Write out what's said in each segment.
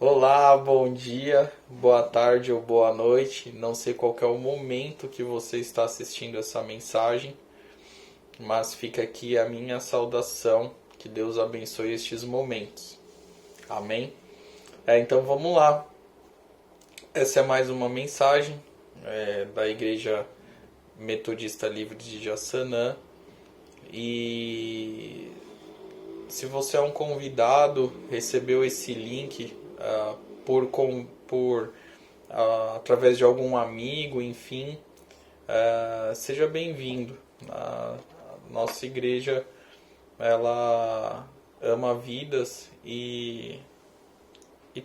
Olá, bom dia, boa tarde ou boa noite. Não sei qual que é o momento que você está assistindo essa mensagem, mas fica aqui a minha saudação. Que Deus abençoe estes momentos. Amém? Então vamos lá. Essa é mais uma mensagem da Igreja Metodista Livre de Jaçanã. E se você é um convidado, recebeu esse link através de algum amigo, enfim, seja bem-vindo. A nossa igreja, ela ama vidas e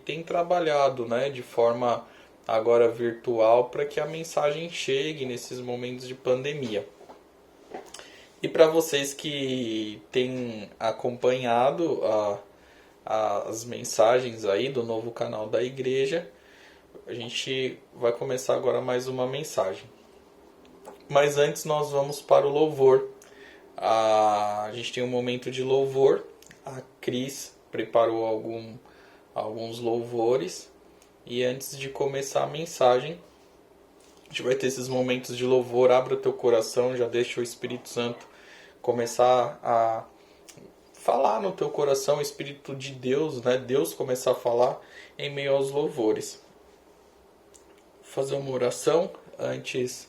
tem trabalhado, né, de forma agora virtual para que a mensagem chegue nesses momentos de pandemia. E para vocês que têm acompanhado as mensagens aí do novo canal da igreja, a gente vai começar agora mais uma mensagem. Mas antes nós vamos para o louvor. A gente tem um momento de louvor. A Cris preparou alguns louvores. E antes de começar a mensagem, a gente vai ter esses momentos de louvor. Abra o teu coração, já deixa o Espírito Santo começar a falar no teu coração, o Espírito de Deus, né? Deus começar a falar em meio aos louvores. Vou fazer uma oração antes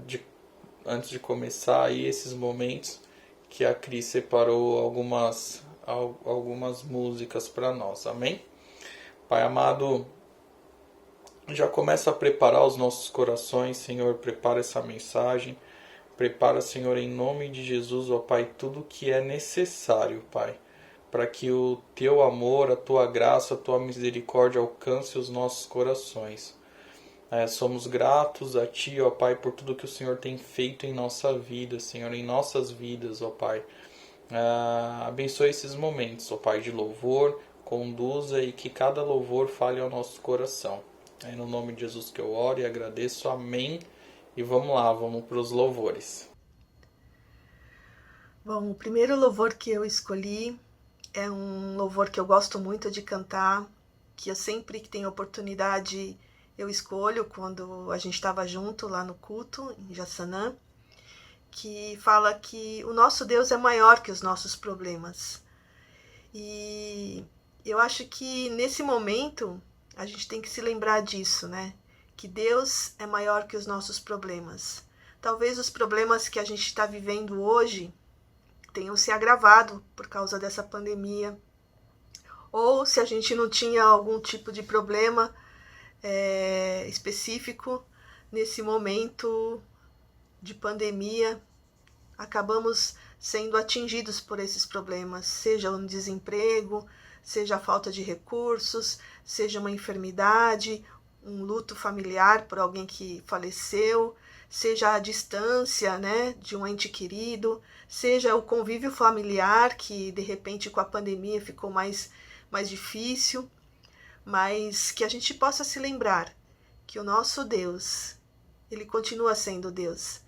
de começar aí esses momentos que a Cris separou algumas músicas para nós, amém? Pai amado, já começa a preparar os nossos corações, Senhor, prepara essa mensagem, prepara, Senhor, em nome de Jesus, ó Pai, tudo que é necessário, Pai, para que o Teu amor, a Tua graça, a Tua misericórdia alcance os nossos corações. Somos gratos a Ti, ó Pai, por tudo que o Senhor tem feito em nossa vida, Senhor, em nossas vidas, ó Pai. Abençoe esses momentos, ó Pai, de louvor, conduza e que cada louvor fale ao nosso coração. É no nome de Jesus que eu oro e agradeço, amém. E vamos lá, vamos para os louvores. Bom, o primeiro louvor que eu escolhi é um louvor que eu gosto muito de cantar, que eu sempre que tenho oportunidade eu escolho quando a gente estava junto lá no culto, em Jaçanã, que fala que o nosso Deus é maior que os nossos problemas. E eu acho que nesse momento a gente tem que se lembrar disso, né? Que Deus é maior que os nossos problemas. Talvez os problemas que a gente está vivendo hoje tenham se agravado por causa dessa pandemia. Ou se a gente não tinha algum tipo de problema específico, nesse momento de pandemia, acabamos sendo atingidos por esses problemas, seja um desemprego, seja a falta de recursos, seja uma enfermidade, um luto familiar por alguém que faleceu, seja a distância, né, de um ente querido, seja o convívio familiar que de repente com a pandemia ficou mais difícil, mas que a gente possa se lembrar que o nosso Deus, ele continua sendo Deus.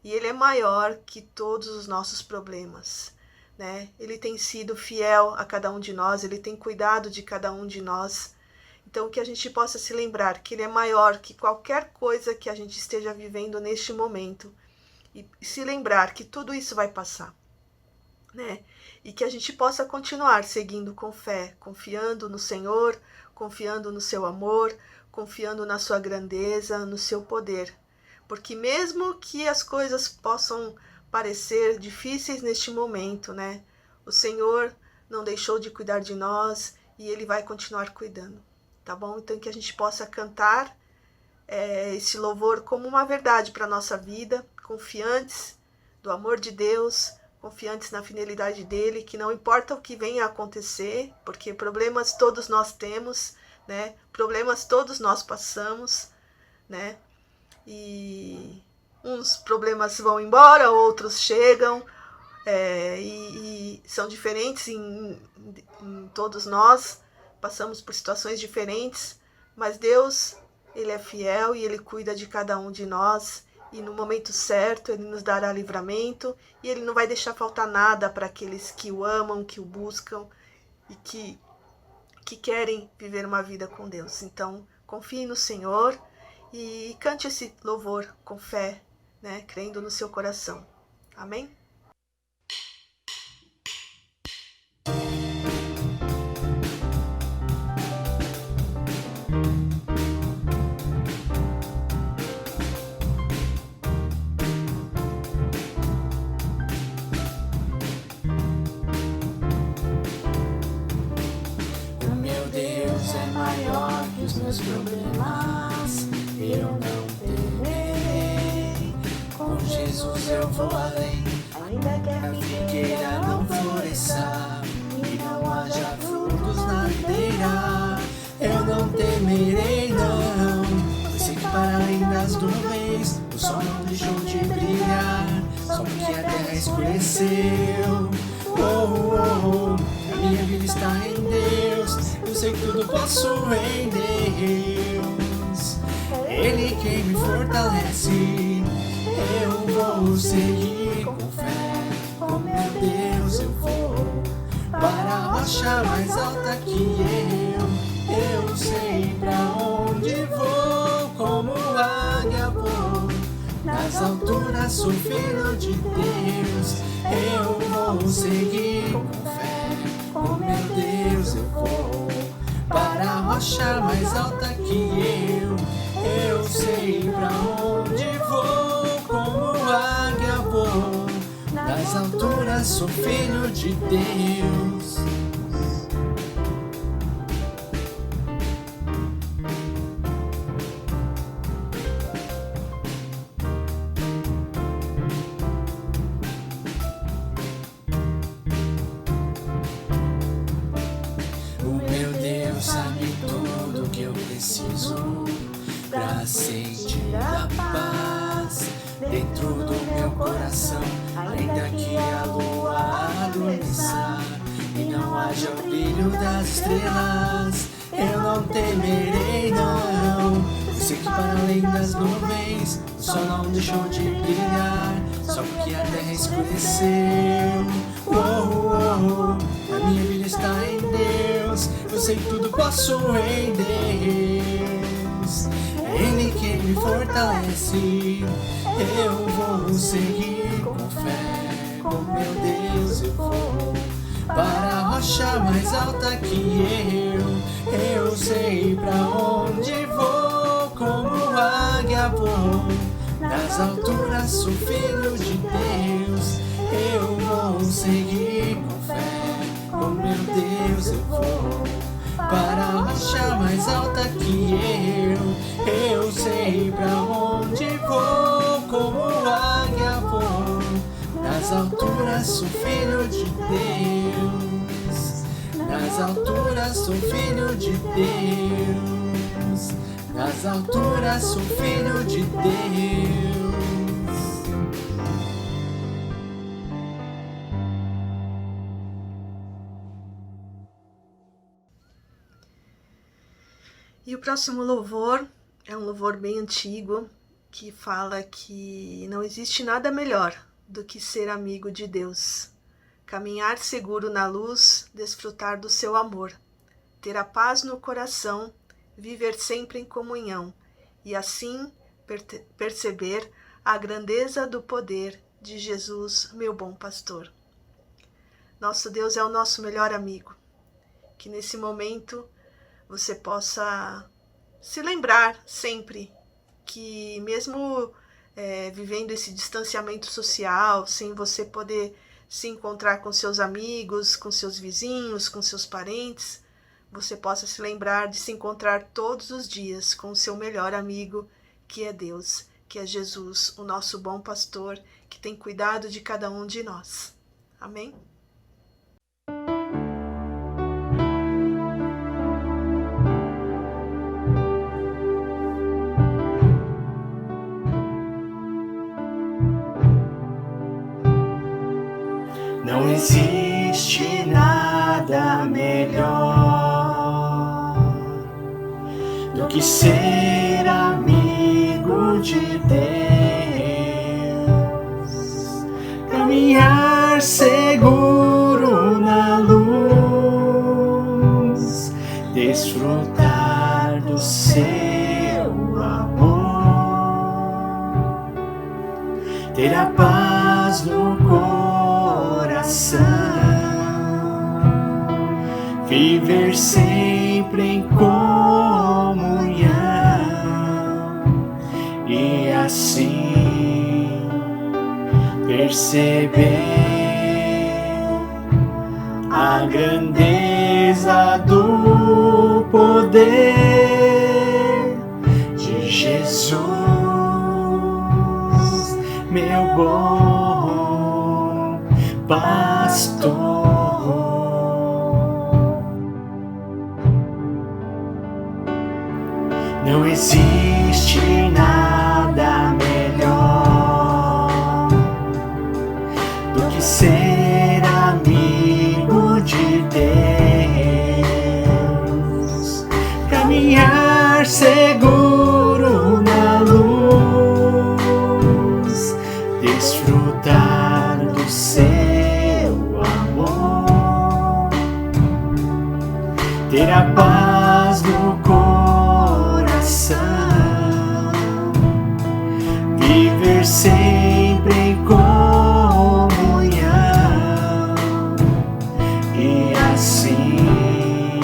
E ele é maior que todos os nossos problemas, né? Ele tem sido fiel a cada um de nós, ele tem cuidado de cada um de nós. Então, que a gente possa se lembrar que ele é maior que qualquer coisa que a gente esteja vivendo neste momento. E se lembrar que tudo isso vai passar, né? E que a gente possa continuar seguindo com fé, confiando no Senhor, confiando no seu amor, confiando na sua grandeza, no seu poder. Porque mesmo que as coisas possam parecer difíceis neste momento, né? O Senhor não deixou de cuidar de nós e Ele vai continuar cuidando, tá bom? Então que a gente possa cantar esse louvor como uma verdade para a nossa vida, confiantes do amor de Deus, confiantes na fidelidade dEle, que não importa o que venha a acontecer, porque problemas todos nós temos, né? Problemas todos nós passamos, né? E uns problemas vão embora, outros chegam, e são diferentes em todos nós, passamos por situações diferentes, mas Deus, Ele é fiel e Ele cuida de cada um de nós, e no momento certo Ele nos dará livramento, e Ele não vai deixar faltar nada para aqueles que o amam, que o buscam, e que que querem viver uma vida com Deus. Então, confie no Senhor e cante esse louvor com fé, né, crendo no seu coração. Amém? Maior que os meus problemas, eu não temerei. Com Jesus eu vou além, ainda que a figueira não floresça e não haja frutos na videira. Eu não temerei, não, pois sei que para além das nuvens o sol não deixou de brilhar, só porque a terra escureceu. Oh, oh, oh, a minha vida está em Deus, eu sei que tudo posso em Deus. Ele quem me fortalece, eu vou seguir com fé. Com meu Deus eu vou para a rocha mais alta que eu sei pra onde vou, como águia vou. Nas alturas sou filho de Deus, eu vou seguir com fé. Com meu Deus eu vou para a rocha mais alta que eu sei pra onde vou, como águia vou. Nas alturas sou filho de Deus. Sabe tudo que eu preciso pra sentir a paz dentro do meu coração. Ainda que a lua adormeça e não haja o brilho das estrelas, eu não temerei, não. Eu sei que para além das nuvens o sol não deixou de brilhar, só porque a terra escureceu. Oh, oh, oh, a minha vida está em Deus, eu sei que tudo posso em Deus. É Ele quem me fortalece, eu vou seguir com fé. Com meu Deus eu vou para a rocha mais alta que eu sei pra onde vou, como águia vou. Nas alturas sou filho de Deus, eu vou seguir com fé. Com meu Deus eu vou para a rocha mais alta que eu sei pra onde vou, como águia vou. Nas alturas sou filho de Deus, nas alturas sou filho de Deus, nas alturas sou filho de Deus. E o próximo louvor é um louvor bem antigo, que fala que não existe nada melhor do que ser amigo de Deus, caminhar seguro na luz, desfrutar do seu amor, ter a paz no coração, viver sempre em comunhão e assim perceber a grandeza do poder de Jesus, meu bom pastor. Nosso Deus é o nosso melhor amigo, que nesse momento você possa se lembrar sempre que mesmo vivendo esse distanciamento social, sem você poder se encontrar com seus amigos, com seus vizinhos, com seus parentes, você possa se lembrar de se encontrar todos os dias com o seu melhor amigo, que é Deus, que é Jesus, o nosso bom pastor, que tem cuidado de cada um de nós. Amém? Não existe nada melhor do que ser amigo de Deus, caminhar seguro na luz, desfrutar do seu amor, ter a paz no coração, viver sempre em comunhão e assim perceber a grandeza do poder de Jesus, meu bom pastor. Não existe nada melhor do que ser amigo de Deus, caminhar seguro na luz, desfrutar do seu amor, ter a paz no coração, viver sempre em comunhão e assim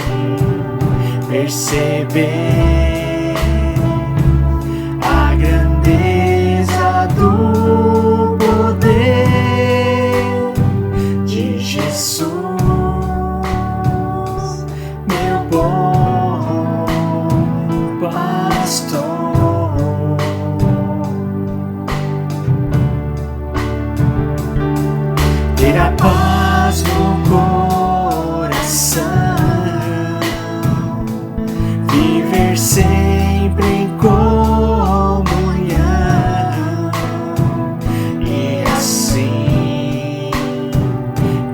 perceber a grandeza do poder de Jesus, meu bom pastor. Ter a paz no coração, viver sempre em comunhão e assim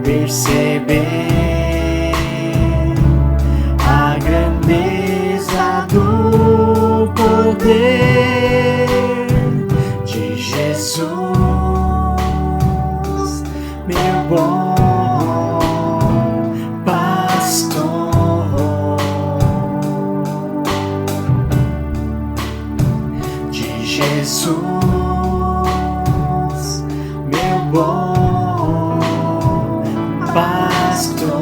perceber a grandeza do poder de Jesus, meu bom pastor, de Jesus, meu bom pastor.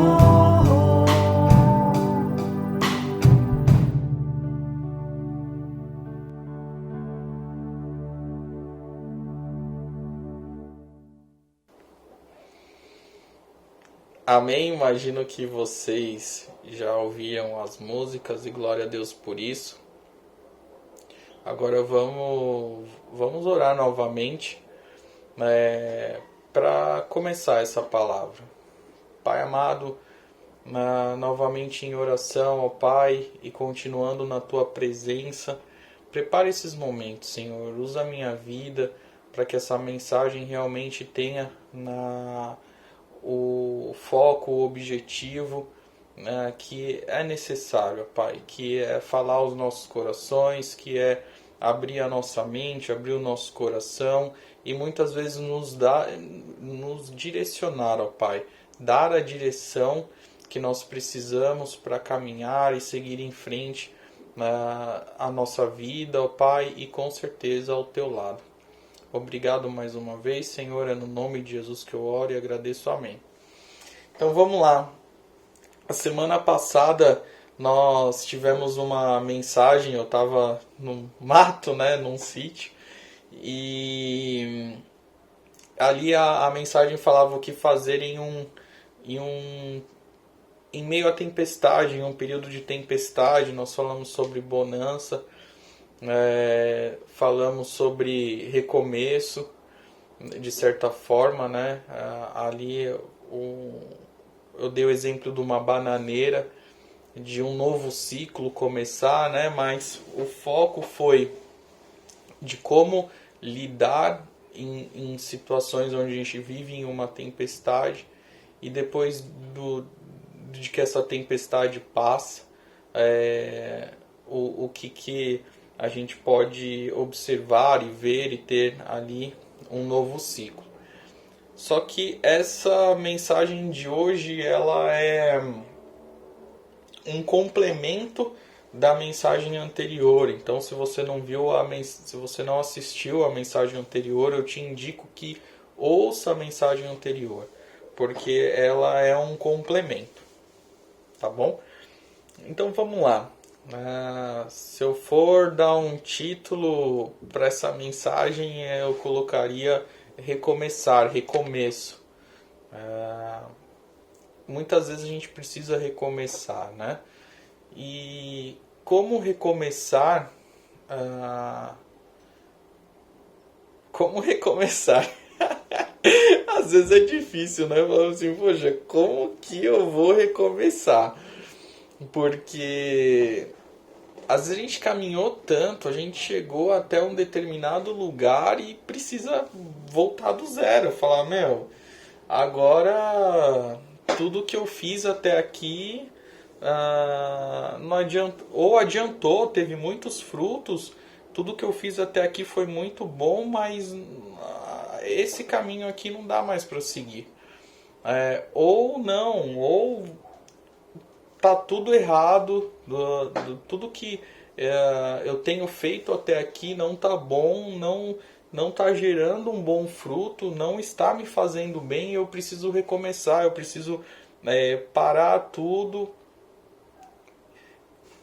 Amém? Imagino que vocês já ouviram as músicas e glória a Deus por isso. Agora vamos orar novamente para começar essa palavra. Pai amado, novamente em oração ao Pai e continuando na Tua presença, prepare esses momentos, Senhor. Usa a minha vida para que essa mensagem realmente tenha o foco, o objetivo que é necessário, Pai, que é falar aos nossos corações, que é abrir a nossa mente, abrir o nosso coração e muitas vezes nos direcionar, ó Pai, dar a direção que nós precisamos para caminhar e seguir em frente a nossa vida, ó Pai, e com certeza ao Teu lado. Obrigado mais uma vez, Senhor, é no nome de Jesus que eu oro e agradeço, amém. Então vamos lá. A semana passada nós tivemos uma mensagem, eu estava no mato, num sítio, e ali a mensagem falava o que fazer em meio à tempestade, em um período de tempestade. Nós falamos sobre bonança, falamos sobre recomeço, de certa forma, ali eu dei o exemplo de uma bananeira, de um novo ciclo começar, mas o foco foi de como lidar em situações onde a gente vive em uma tempestade e depois de que essa tempestade passa, o que a gente pode observar e ver e ter ali um novo ciclo. Só que essa mensagem de hoje, ela é um complemento da mensagem anterior. Então, se você não viu se você não assistiu a mensagem anterior, eu te indico que ouça a mensagem anterior, porque ela é um complemento, tá bom? Então vamos lá. Se eu for dar um título para essa mensagem, eu colocaria recomeçar, recomeço. Muitas vezes a gente precisa recomeçar, né? E como recomeçar? Como recomeçar? Às vezes é difícil, né? Falando assim, poxa, como que eu vou recomeçar? Porque às vezes a gente caminhou tanto, a gente chegou até um determinado lugar e precisa voltar do zero. Falar, agora tudo que eu fiz até aqui não adiantou, ou adiantou, teve muitos frutos, tudo que eu fiz até aqui foi muito bom, mas esse caminho aqui não dá mais para seguir. Ou tá tudo errado, tudo que eu tenho feito até aqui não tá bom, não tá gerando um bom fruto, não está me fazendo bem, eu preciso recomeçar, eu preciso parar tudo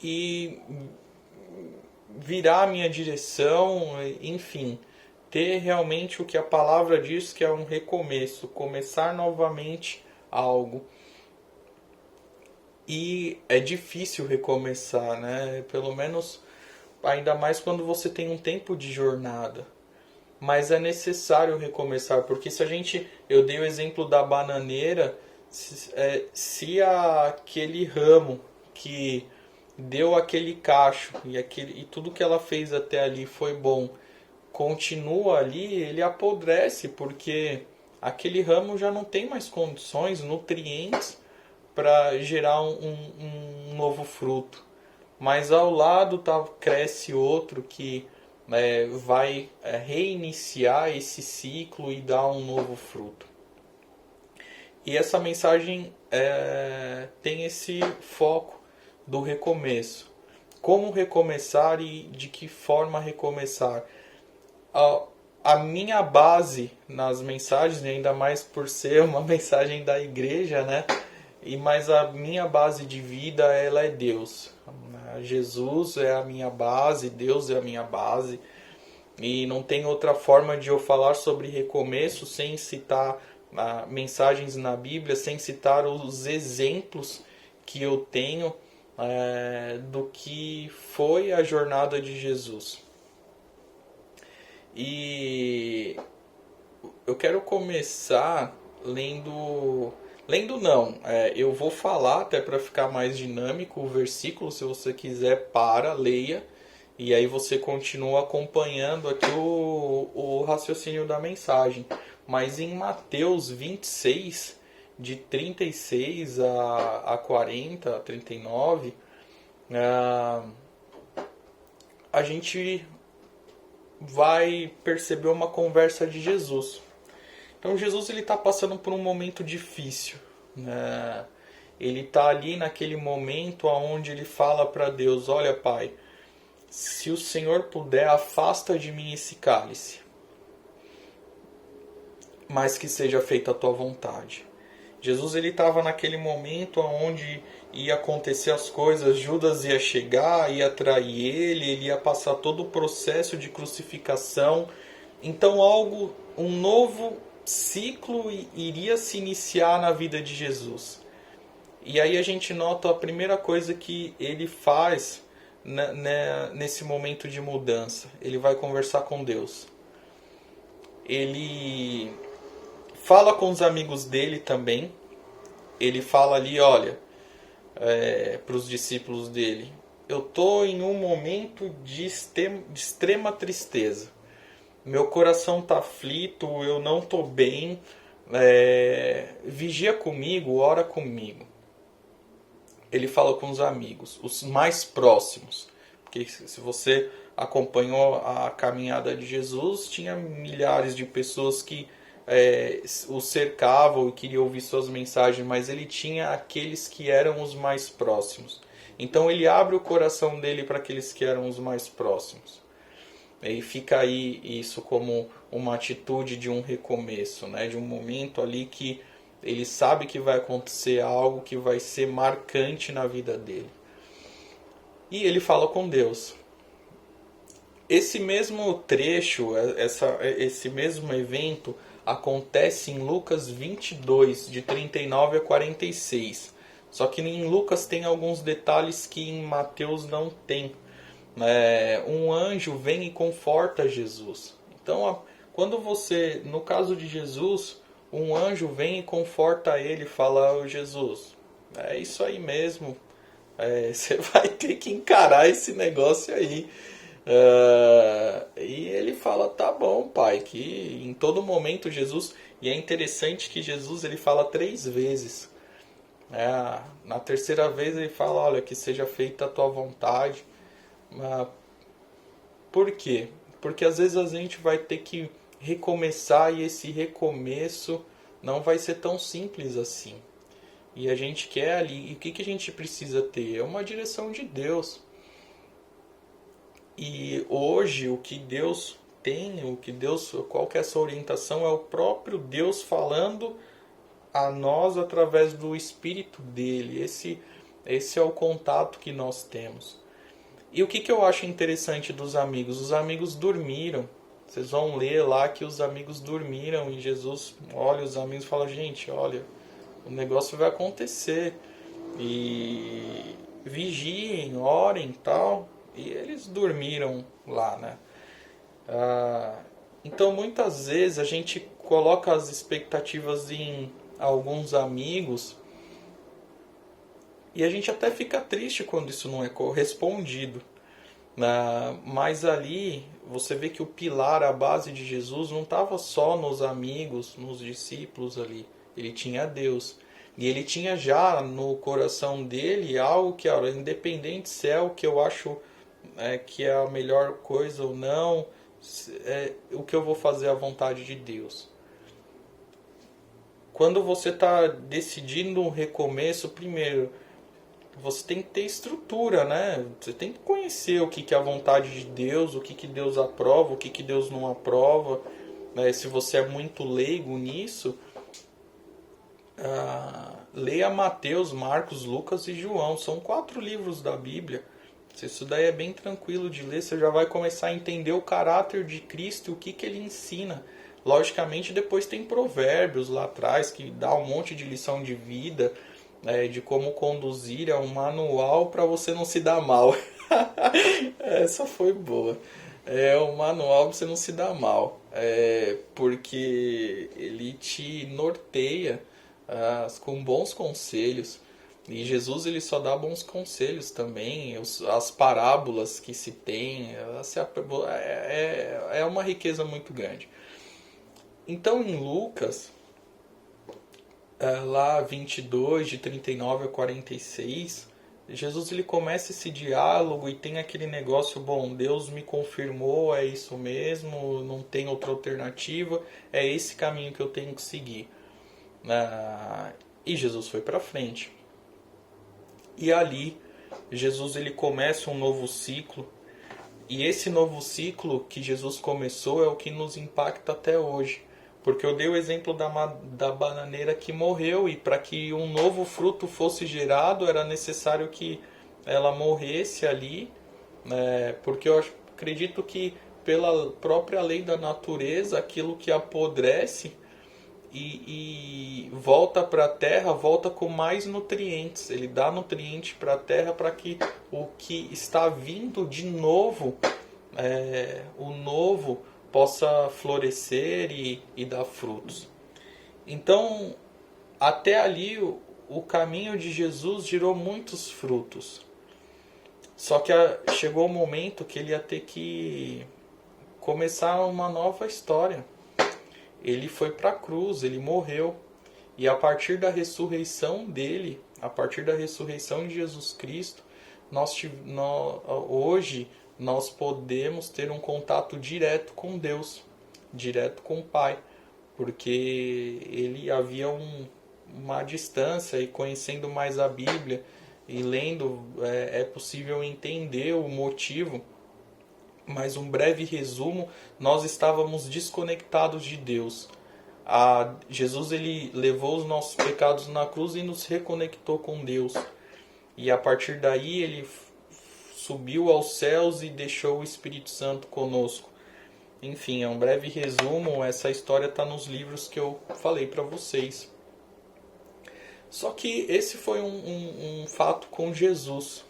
e virar a minha direção, enfim, ter realmente o que a palavra diz que é um recomeço, começar novamente algo. E é difícil recomeçar, né? Pelo menos, ainda mais quando você tem um tempo de jornada. Mas é necessário recomeçar, porque eu dei o exemplo da bananeira, se aquele ramo que deu aquele cacho e tudo que ela fez até ali foi bom, continua ali, ele apodrece, porque aquele ramo já não tem mais condições, nutrientes para gerar um novo fruto. Mas ao lado cresce outro que vai reiniciar esse ciclo e dar um novo fruto. E essa mensagem tem esse foco do recomeço. Como recomeçar e de que forma recomeçar. A minha base nas mensagens, ainda mais por ser uma mensagem da igreja, né? Mas a minha base de vida, ela é Deus. Jesus é a minha base, Deus é a minha base. E não tem outra forma de eu falar sobre recomeço sem citar mensagens na Bíblia, sem citar os exemplos que eu tenho do que foi a jornada de Jesus. E eu quero começar lendo não, eu vou falar até para ficar mais dinâmico o versículo, se você quiser leia, e aí você continua acompanhando aqui o raciocínio da mensagem. Mas em Mateus 26, de 36 a 40, a 39, a gente vai perceber uma conversa de Jesus. Então Jesus está passando por um momento difícil, né? Ele está ali naquele momento onde ele fala para Deus, olha Pai, se o Senhor puder, afasta de mim esse cálice, mas que seja feita a tua vontade. Jesus estava naquele momento onde ia acontecer as coisas, Judas ia chegar, ia trair ele ia passar todo o processo de crucificação. Então um novo ciclo iria se iniciar na vida de Jesus. E aí a gente nota a primeira coisa que ele faz nesse momento de mudança. Ele vai conversar com Deus. Ele fala com os amigos dele também. Ele fala ali, olha, para os discípulos dele, eu estou em um momento de extrema tristeza. Meu coração está aflito, eu não estou bem. Vigia comigo, ora comigo. Ele fala com os amigos, os mais próximos. Porque se você acompanhou a caminhada de Jesus, tinha milhares de pessoas que o cercavam e queriam ouvir suas mensagens, mas ele tinha aqueles que eram os mais próximos. Então ele abre o coração dele para aqueles que eram os mais próximos. E fica aí isso como uma atitude de um recomeço, né? De um momento ali que ele sabe que vai acontecer algo que vai ser marcante na vida dele. E ele fala com Deus. Esse mesmo trecho, esse mesmo evento acontece em Lucas 22, de 39 a 46. Só que em Lucas tem alguns detalhes que em Mateus não tem. Um anjo vem e conforta Jesus. Então, quando você, no caso de Jesus, um anjo vem e conforta ele e fala: Jesus, é isso aí mesmo, você vai ter que encarar esse negócio aí. E ele fala: tá bom, pai, que em todo momento Jesus... E é interessante que Jesus ele fala 3 vezes. Na terceira vez ele fala: olha, que seja feita a tua vontade. Por quê? Porque às vezes a gente vai ter que recomeçar e esse recomeço não vai ser tão simples assim. E a gente quer ali... E o que a gente precisa ter? É uma direção de Deus. E hoje o que Deus tem, qual que é essa orientação, é o próprio Deus falando a nós através do Espírito dele. Esse é o contato que nós temos. E o que eu acho interessante dos amigos? Os amigos dormiram. Vocês vão ler lá que os amigos dormiram e Jesus olha os amigos e fala: gente, olha, o negócio vai acontecer. E vigiem, orem e tal. E eles dormiram lá, né? Então muitas vezes a gente coloca as expectativas em alguns amigos e a gente até fica triste quando isso não é correspondido. Mas ali você vê que o pilar, a base de Jesus não estava só nos amigos, nos discípulos ali. Ele tinha Deus. E ele tinha já no coração dele algo que, olha, independente se é o que eu acho que é a melhor coisa ou não, o que eu vou fazer é a vontade de Deus. Quando você está decidindo um recomeço, primeiro, você tem que ter estrutura, né? Você tem que conhecer o que é a vontade de Deus, o que Deus aprova, o que Deus não aprova. Se você é muito leigo nisso, leia Mateus, Marcos, Lucas e João. São 4 livros da Bíblia. Isso daí é bem tranquilo de ler. Você já vai começar a entender o caráter de Cristo e o que ele ensina. Logicamente, depois tem Provérbios lá atrás, que dá um monte de lição de vida, de como conduzir. É um manual para você não se dar mal. Essa foi boa. É um manual para você não se dar mal. Porque ele te norteia com bons conselhos. E Jesus ele só dá bons conselhos também. As parábolas que se tem, é uma riqueza muito grande. Então em Lucas, lá 22, de 39 a 46, Jesus ele começa esse diálogo e tem aquele negócio: bom, Deus me confirmou, é isso mesmo, não tem outra alternativa, é esse caminho que eu tenho que seguir. E Jesus foi para frente. E ali, Jesus ele começa um novo ciclo. E esse novo ciclo que Jesus começou é o que nos impacta até hoje. Porque eu dei o exemplo da bananeira que morreu. E para que um novo fruto fosse gerado, era necessário que ela morresse ali. Porque eu acredito que pela própria lei da natureza, aquilo que apodrece e volta para a terra, volta com mais nutrientes. Ele dá nutriente para a terra para que o que está vindo de novo, o novo, possa florescer e dar frutos. Então, até ali, o caminho de Jesus gerou muitos frutos. Só que chegou o momento que ele ia ter que começar uma nova história. Ele foi para a cruz, ele morreu. E a partir da ressurreição dele, a partir da ressurreição de Jesus Cristo, hoje nós podemos ter um contato direto com Deus, direto com o Pai. Porque ele havia uma distância, e conhecendo mais a Bíblia, e lendo é possível entender o motivo, mas um breve resumo: nós estávamos desconectados de Deus. Jesus ele levou os nossos pecados na cruz e nos reconectou com Deus. E a partir daí ele subiu aos céus e deixou o Espírito Santo conosco. Enfim, é um breve resumo. Essa história está nos livros que eu falei para vocês. Só que esse foi um fato com Jesus.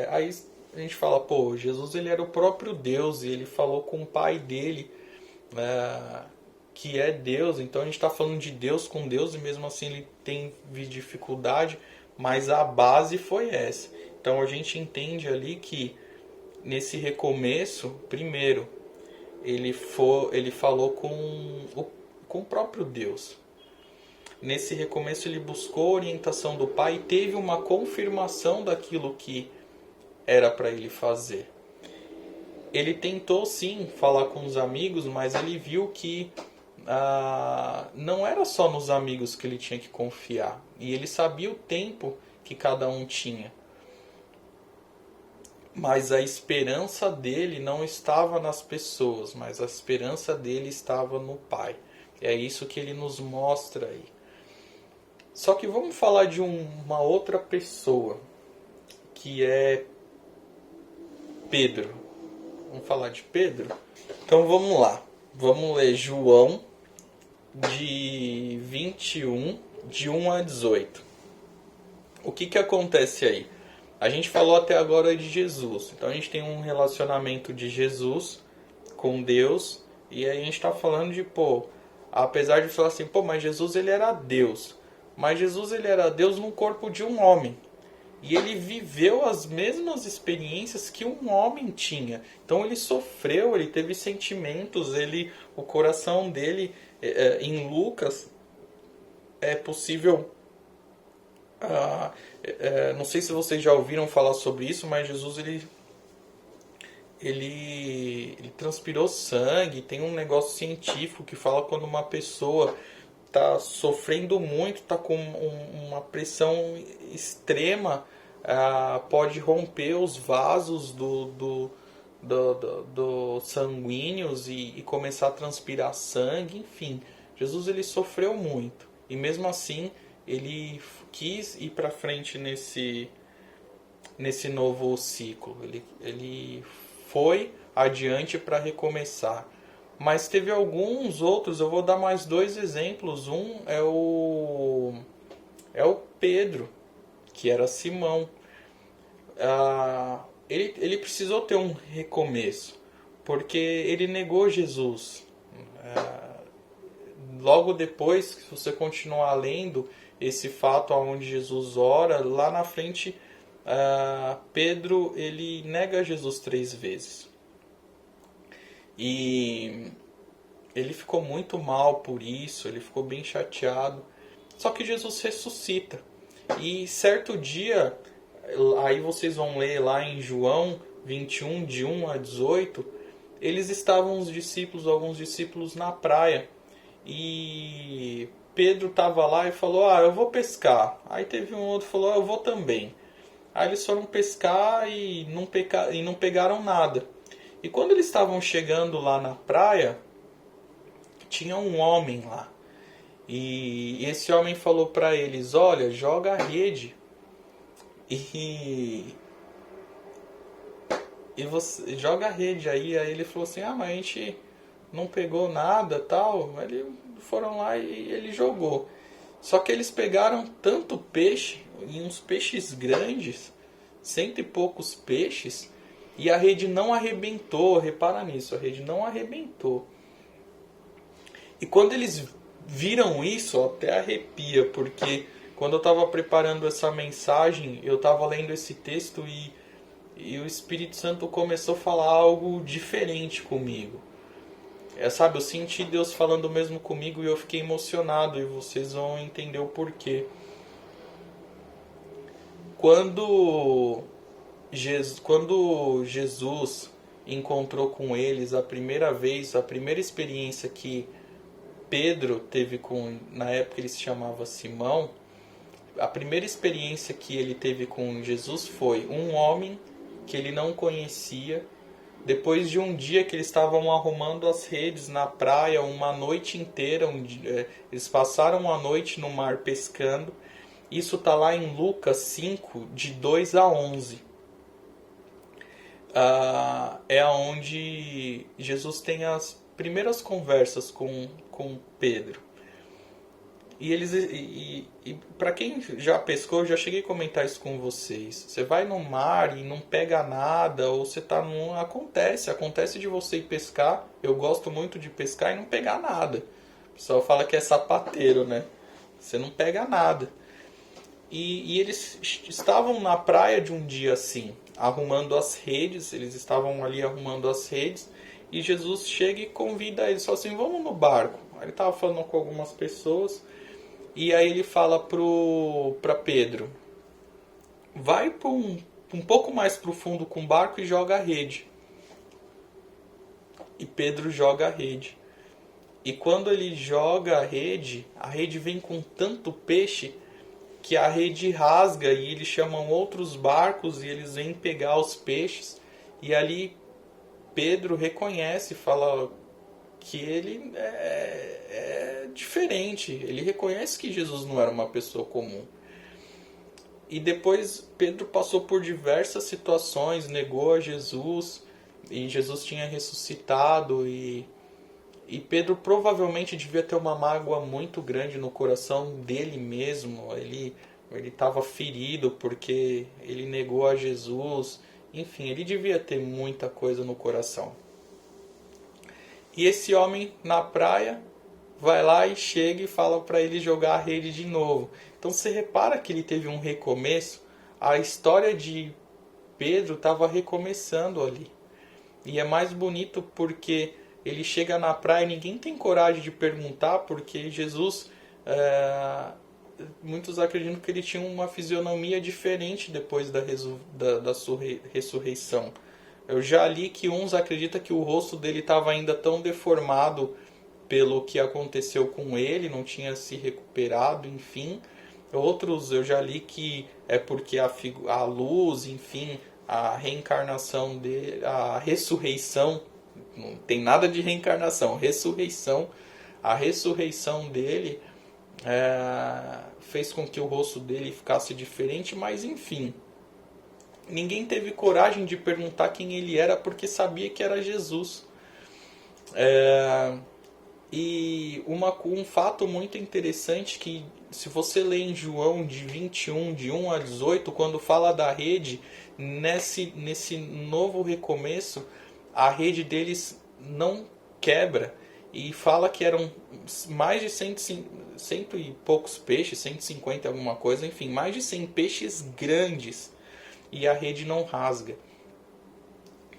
Aí a gente fala, pô, Jesus ele era o próprio Deus e ele falou com o Pai dele, que é Deus. Então a gente está falando de Deus com Deus e mesmo assim ele teve dificuldade, mas a base foi essa. Então a gente entende ali que nesse recomeço, primeiro, ele falou com o próprio Deus. Nesse recomeço ele buscou a orientação do Pai e teve uma confirmação daquilo que era para ele fazer. Ele tentou sim falar com os amigos, mas ele viu que não era só nos amigos que ele tinha que confiar. E ele sabia o tempo que cada um tinha. Mas a esperança dele não estava nas pessoas, mas a esperança dele estava no Pai. É isso que ele nos mostra aí. Só que vamos falar de uma outra pessoa, que é Pedro. Vamos falar de Pedro? Então vamos lá. Vamos ler João de 21, de 1 a 18. O que acontece aí? A gente falou até agora de Jesus. Então a gente tem um relacionamento de Jesus com Deus. E aí a gente está falando de, apesar de falar assim, mas Jesus ele era Deus. Mas Jesus ele era Deus no corpo de um homem. E ele viveu as mesmas experiências que um homem tinha. Então ele sofreu, ele teve sentimentos, o coração dele, em Lucas, é possível... não sei se vocês já ouviram falar sobre isso, mas Jesus ele transpirou sangue. Tem um negócio científico que fala quando uma pessoa está sofrendo muito, está com uma pressão extrema, pode romper os vasos do sanguíneos e começar a transpirar sangue. Enfim, Jesus ele sofreu muito e mesmo assim ele quis ir para frente nesse novo ciclo. Ele foi adiante para recomeçar. Mas teve alguns outros, eu vou dar mais 2 exemplos. Um é o Pedro, que era Simão. Ele precisou ter um recomeço, porque ele negou Jesus. Logo depois, se você continuar lendo esse fato onde Jesus ora, lá na frente, Pedro ele nega Jesus 3 vezes. E ele ficou muito mal por isso, ele ficou bem chateado. Só que Jesus ressuscita. E certo dia, aí vocês vão ler lá em João 21, de 1 a 18, eles estavam alguns discípulos na praia. E Pedro estava lá e falou, eu vou pescar. Aí teve um outro que falou, eu vou também. Aí eles foram pescar e não pegaram nada. E quando eles estavam chegando lá na praia, tinha um homem lá. E esse homem falou para eles, olha, joga a rede. E você joga a rede aí. Aí ele falou assim, mas a gente não pegou nada, tal. Eles foram lá e ele jogou. Só que eles pegaram tanto peixe, e uns peixes grandes, 100 e poucos peixes, e a rede não arrebentou. Repara nisso, a rede não arrebentou. E quando eles viram isso, até arrepia, porque quando eu estava preparando essa mensagem, eu estava lendo esse texto e o Espírito Santo começou a falar algo diferente comigo. Eu senti Deus falando mesmo comigo e eu fiquei emocionado, e vocês vão entender o porquê. Quando Jesus encontrou com eles a primeira vez, a primeira experiência que Pedro teve na época ele se chamava Simão, a primeira experiência que ele teve com Jesus foi um homem que ele não conhecia. Depois de um dia que eles estavam arrumando as redes na praia, uma noite inteira, eles passaram a noite no mar pescando. Isso está lá em Lucas 5, de 2 a 11. É onde Jesus tem as primeiras conversas com Pedro. E para quem já pescou, eu já cheguei a comentar isso com vocês. Você vai no mar e não pega nada, ou você tá num... Acontece de você ir pescar. Eu gosto muito de pescar e não pegar nada. O pessoal fala que é sapateiro, né? Você não pega nada. E eles estavam na praia de um dia assim, arrumando as redes. Eles estavam ali arrumando as redes. E Jesus chega e convida eles, fala assim, vamos no barco. Ele estava falando com algumas pessoas. E aí ele fala para Pedro, vai um pouco mais para o fundo com o barco e joga a rede. E Pedro joga a rede. E quando ele joga a rede vem com tanto peixe que a rede rasga e eles chamam outros barcos e eles vêm pegar os peixes. E ali Pedro reconhece, fala que ele é diferente. Ele reconhece que Jesus não era uma pessoa comum. E depois Pedro passou por diversas situações, negou a Jesus, e Jesus tinha ressuscitado, e Pedro provavelmente devia ter uma mágoa muito grande no coração dele mesmo. Ele estava ferido porque ele negou a Jesus. Enfim, ele devia ter muita coisa no coração. E esse homem na praia vai lá e chega e fala para ele jogar a rede de novo. Então você repara que ele teve um recomeço. A história de Pedro estava recomeçando ali. E é mais bonito porque ele chega na praia e ninguém tem coragem de perguntar, porque Jesus, muitos acreditam que ele tinha uma fisionomia diferente depois da sua ressurreição. Eu já li que uns acreditam que o rosto dele estava ainda tão deformado pelo que aconteceu com ele, não tinha se recuperado, enfim. Outros eu já li que é porque a luz, enfim, a reencarnação dele, a ressurreição, não tem nada de reencarnação, a ressurreição dele fez com que o rosto dele ficasse diferente, mas enfim. Ninguém teve coragem de perguntar quem ele era porque sabia que era Jesus. E um fato muito interessante que se você ler em João de 21, de 1 a 18, quando fala da rede, nesse novo recomeço, a rede deles não quebra. E fala que eram mais de 100 e poucos peixes, 150 alguma coisa, enfim, mais de 100 peixes grandes. E a rede não rasga.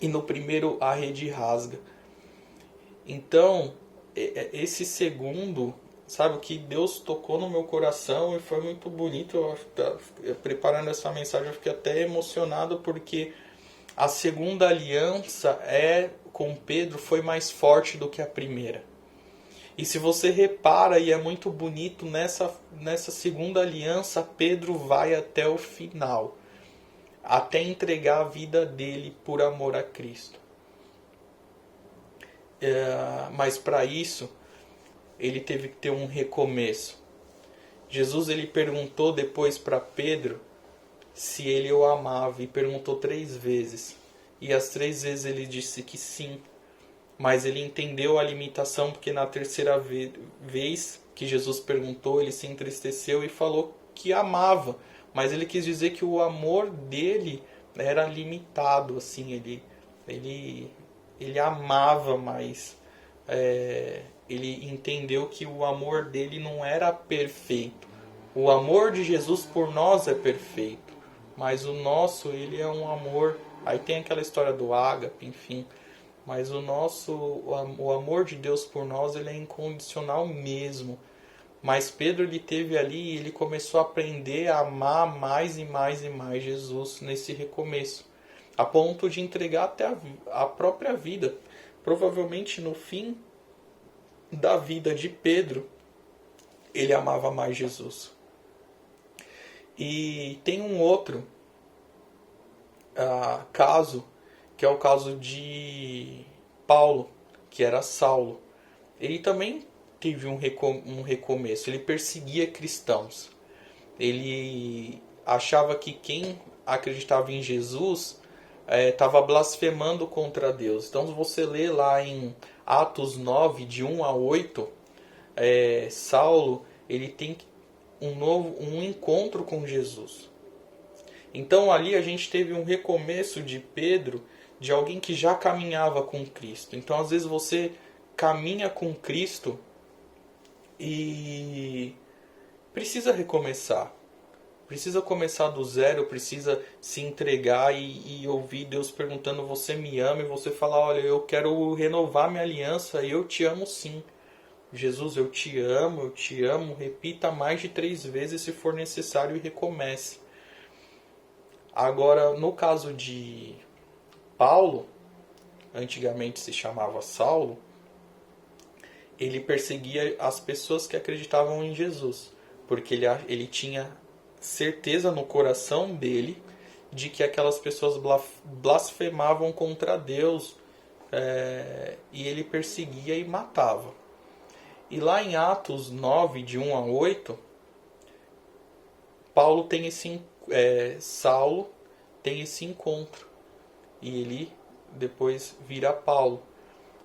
E no primeiro a rede rasga. Então, esse segundo, sabe, o que Deus tocou no meu coração e foi muito bonito. Preparando essa mensagem eu fiquei até emocionado porque a segunda aliança com Pedro foi mais forte do que a primeira. E se você repara, e é muito bonito, nessa segunda aliança Pedro vai até o final. Até entregar a vida dele por amor a Cristo. Mas para isso, ele teve que ter um recomeço. Jesus ele perguntou depois para Pedro se ele o amava, e perguntou 3 vezes. E as 3 vezes ele disse que sim. Mas ele entendeu a limitação, porque na terceira vez que Jesus perguntou, ele se entristeceu e falou que amava. Mas ele quis dizer que o amor dele era limitado, assim, ele amava, mas ele entendeu que o amor dele não era perfeito. O amor de Jesus por nós é perfeito, mas o nosso, ele é um amor... Aí tem aquela história do ágape, enfim, mas o amor de Deus por nós, ele é incondicional mesmo. Mas Pedro ele teve ali e ele começou a aprender a amar mais e mais e mais Jesus nesse recomeço. A ponto de entregar até a própria vida. Provavelmente no fim da vida de Pedro, ele amava mais Jesus. E tem um outro caso, que é o caso de Paulo, que era Saulo. Ele também teve um recomeço. Ele perseguia cristãos. Ele achava que quem acreditava em Jesus estava blasfemando contra Deus. Então, se você lê lá em Atos 9, de 1 a 8, Saulo ele tem um encontro com Jesus. Então ali a gente teve um recomeço de Pedro, de alguém que já caminhava com Cristo. Então às vezes você caminha com Cristo e precisa recomeçar. Precisa começar do zero, precisa se entregar e ouvir Deus perguntando: você me ama? E você falar: olha, eu quero renovar minha aliança e eu te amo sim. Jesus, eu te amo, repita mais de 3 vezes se for necessário e recomece. Agora, no caso de Paulo, antigamente se chamava Saulo, ele perseguia as pessoas que acreditavam em Jesus, porque ele tinha certeza no coração dele de que aquelas pessoas blasfemavam contra Deus, e ele perseguia e matava. E lá em Atos 9, de 1 a 8, Saulo tem esse encontro. E ele depois vira Paulo.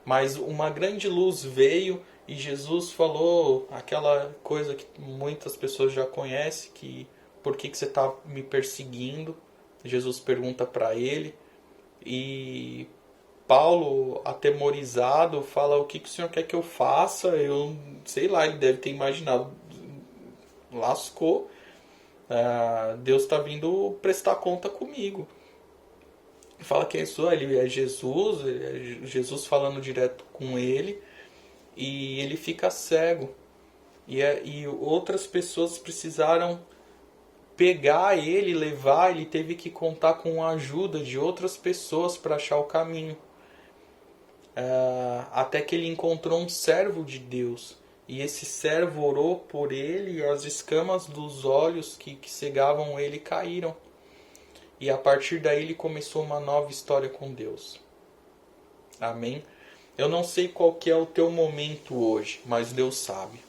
Mas uma grande luz veio e Jesus falou aquela coisa que muitas pessoas já conhecem, que por que você está me perseguindo? Jesus pergunta para ele. E Paulo, atemorizado, fala: o que o senhor quer que eu faça? Eu sei lá, ele deve ter imaginado, lascou, Deus está vindo prestar conta comigo. Fala: quem sou? Ele é Jesus falando direto com ele, e ele fica cego. E outras pessoas precisaram pegar ele, levar, ele teve que contar com a ajuda de outras pessoas para achar o caminho. Até que ele encontrou um servo de Deus, e esse servo orou por ele, e as escamas dos olhos que cegavam ele caíram, e a partir daí ele começou uma nova história com Deus. Amém? Eu não sei qual que é o teu momento hoje, mas Deus sabe.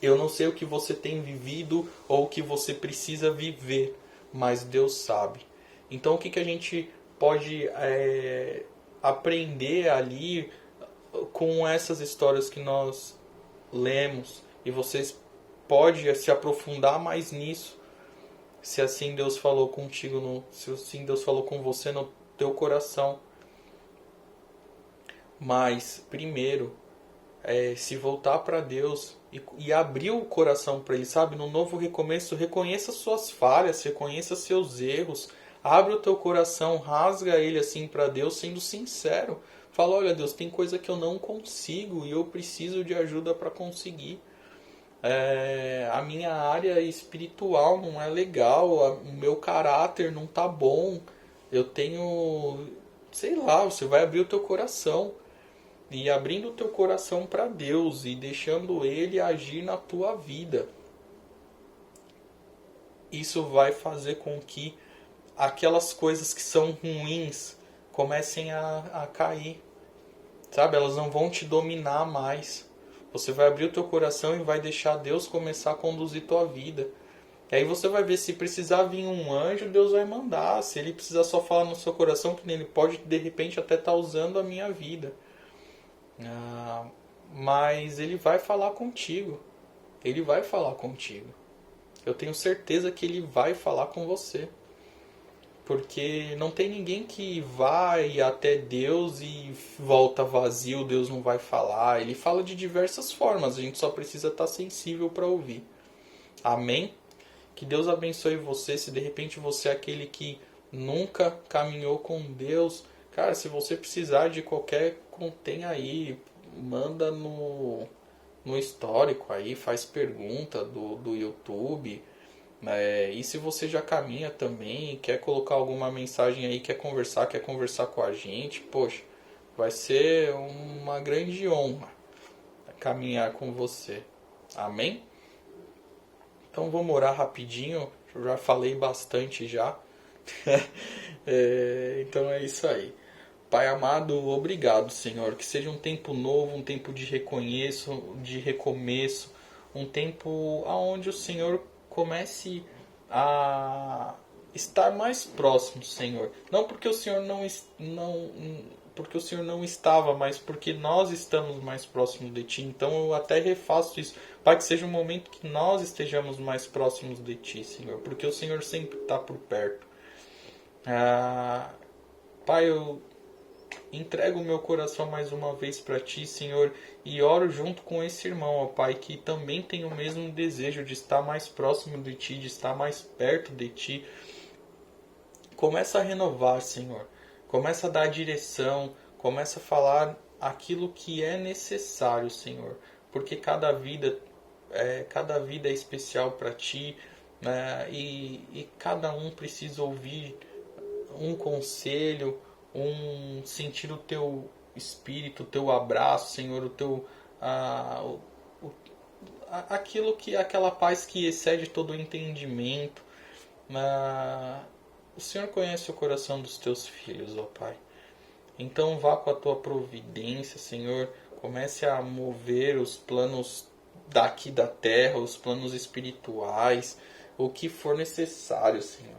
Eu não sei o que você tem vivido ou o que você precisa viver, mas Deus sabe. Então o que a gente pode aprender ali com essas histórias que nós lemos, e vocês podem se aprofundar mais nisso, se assim Deus falou contigo, se assim Deus falou com você no teu coração. Mas primeiro, se voltar para Deus e abrir o coração para Ele, sabe? No novo recomeço, reconheça suas falhas, reconheça seus erros, abre o teu coração, rasga ele assim para Deus, sendo sincero. Fala: olha Deus, tem coisa que eu não consigo e eu preciso de ajuda para conseguir. A minha área espiritual não é legal, o meu caráter não tá bom, eu tenho, sei lá, você vai abrir o teu coração. E abrindo o teu coração para Deus e deixando Ele agir na tua vida, isso vai fazer com que aquelas coisas que são ruins comecem a cair, sabe? Elas não vão te dominar mais. Você vai abrir o teu coração e vai deixar Deus começar a conduzir tua vida. E aí você vai ver, se precisar vir um anjo, Deus vai mandar. Se Ele precisar só falar no seu coração, que Ele pode de repente até estar usando a minha vida. Mas Ele vai falar contigo. Ele vai falar contigo. Eu tenho certeza que Ele vai falar com você. Porque não tem ninguém que vai até Deus e volta vazio, Deus não vai falar. Ele fala de diversas formas, a gente só precisa estar sensível para ouvir. Amém? Que Deus abençoe você. Se de repente você é aquele que nunca caminhou com Deus, cara, se você precisar de qualquer, tem aí, manda no histórico aí, faz pergunta do YouTube. E se você já caminha também, quer colocar alguma mensagem aí, quer conversar com a gente, poxa, vai ser uma grande honra caminhar com você. Amém? Então vamos orar rapidinho já falei bastante já. Então é isso aí. Pai amado, obrigado, Senhor. Que seja um tempo novo, um tempo de recomeço, um tempo onde o Senhor comece a estar mais próximo, Senhor. Não porque o Senhor porque o Senhor não estava, mas porque nós estamos mais próximos de Ti. Então eu até refaço isso. Pai, que seja um momento que nós estejamos mais próximos de Ti, Senhor. Porque o Senhor sempre está por perto. Pai, eu entrego o meu coração mais uma vez para Ti, Senhor. E oro junto com esse irmão, ó Pai, que também tem o mesmo desejo de estar mais próximo de Ti, de estar mais perto de Ti. Começa a renovar, Senhor. Começa a dar direção, começa a falar aquilo que é necessário, Senhor. Porque cada vida é especial para Ti, né? E cada um precisa ouvir um conselho, sentir o Teu Espírito, o Teu abraço, Senhor, aquela paz que excede todo o entendimento. O Senhor conhece o coração dos Teus filhos, ó Pai. Então vá com a Tua providência, Senhor. Comece a mover os planos daqui da terra, os planos espirituais, o que for necessário, Senhor.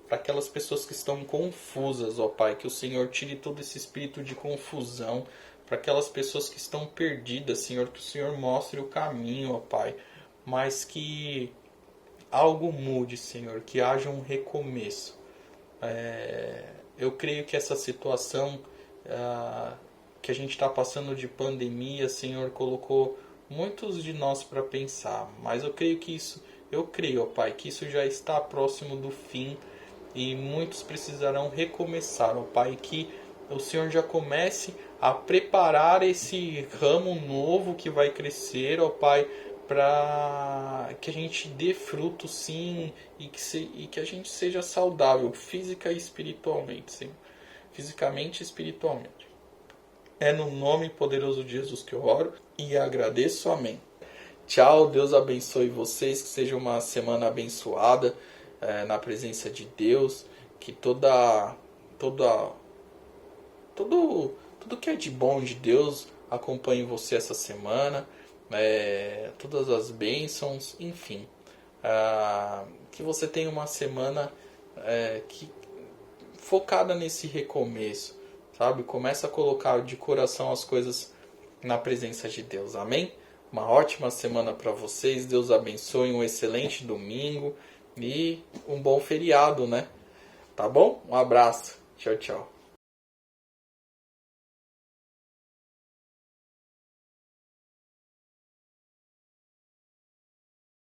Para aquelas pessoas que estão confusas, ó Pai, que o Senhor tire todo esse espírito de confusão. Para aquelas pessoas que estão perdidas, Senhor, que o Senhor mostre o caminho, ó Pai. Mas que algo mude, Senhor, que haja um recomeço. Eu creio que essa situação que a gente está passando de pandemia, Senhor, colocou muitos de nós para pensar. Mas eu creio, ó Pai, que isso já está próximo do fim e muitos precisarão recomeçar, ó Pai, que o Senhor já comece a preparar esse ramo novo que vai crescer, ó Pai, para que a gente dê fruto, sim, e que a gente seja saudável, física e espiritualmente, Senhor. Fisicamente e espiritualmente. É no nome poderoso de Jesus que eu oro e agradeço. Amém. Tchau, Deus abençoe vocês, que seja uma semana abençoada na presença de Deus, que tudo que é de bom de Deus acompanhe você essa semana. Todas as bênçãos, enfim, que você tenha uma semana focada nesse recomeço, sabe? Começa a colocar de coração as coisas na presença de Deus, amém? Uma ótima semana para vocês, Deus abençoe, um excelente domingo e um bom feriado, né? Tá bom? Um abraço, tchau, tchau.